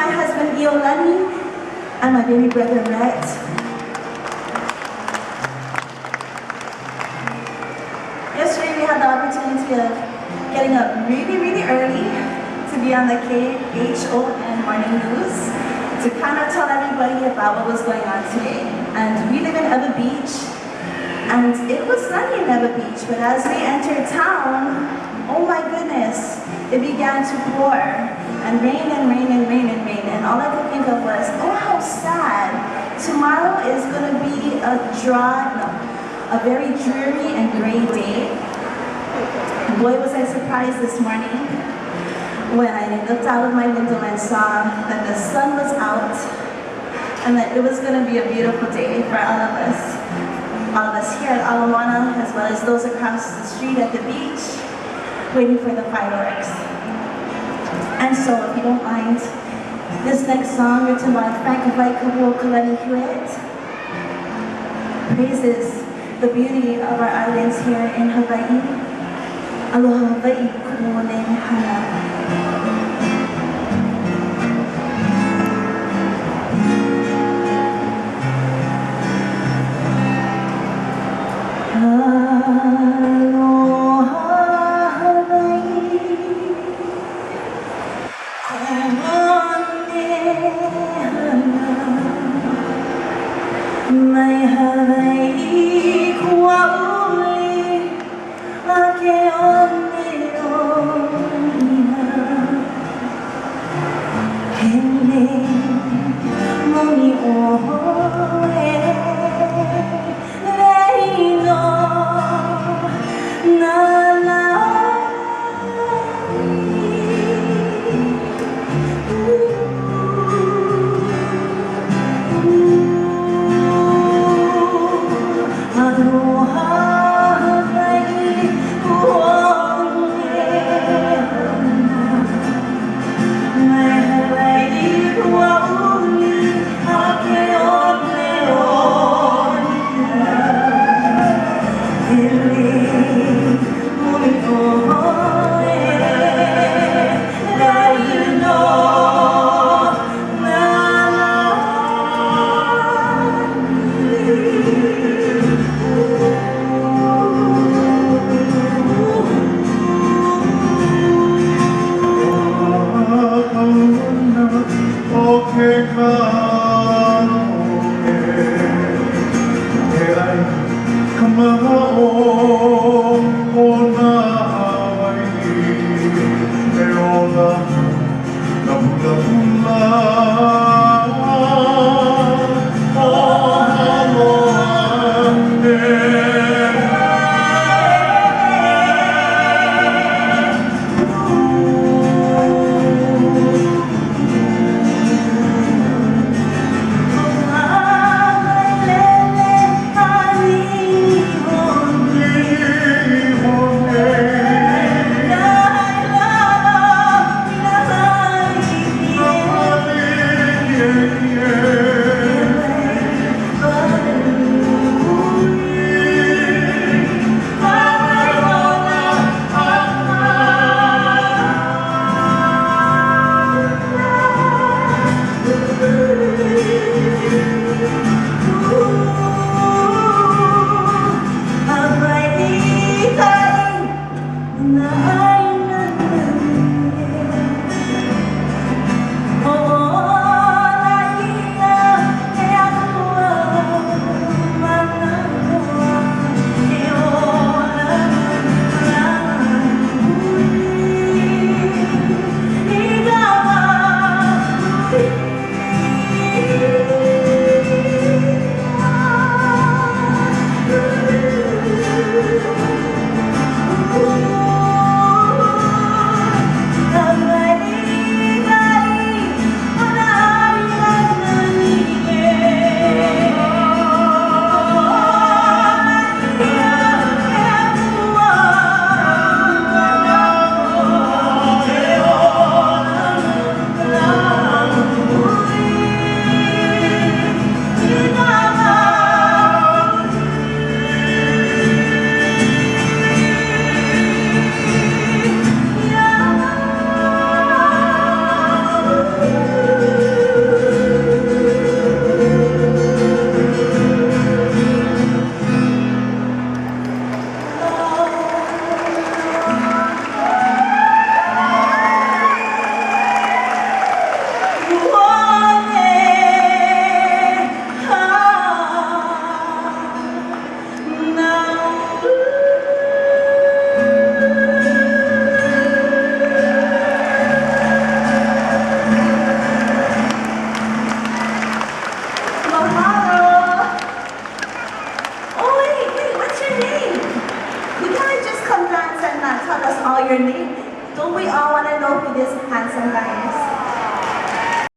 my husband Iolani and my baby brother Rhett. Yesterday we had the opportunity of getting up really early to be on the KHON Morning News to kind of tell everybody about what was going on today. And we live in Ewa Beach, and it was sunny in Ewa Beach, but as we entered town, oh my goodness, it began to pour and rain and rain and rain and rain, and all I could think of was, oh how sad. Tomorrow is going to be a very dreary and gray day. Boy was I surprised this morning when I looked out of my window and saw that the sun was out and that it was going to be a beautiful day for all of us here at Ala Moana, as well as those across the street at the beach, waiting for the fireworks. And so, if you don't mind, this next song written by Frank Vaikabu Kalani Hewitt praises the beauty of our islands here in Hawaii. Aloha Hawaii, kumone hana. Mai Hawaii kuauli ake oni onia hele moni oe leino na Hawaii, your name. Don't we all want to know who this handsome guy is?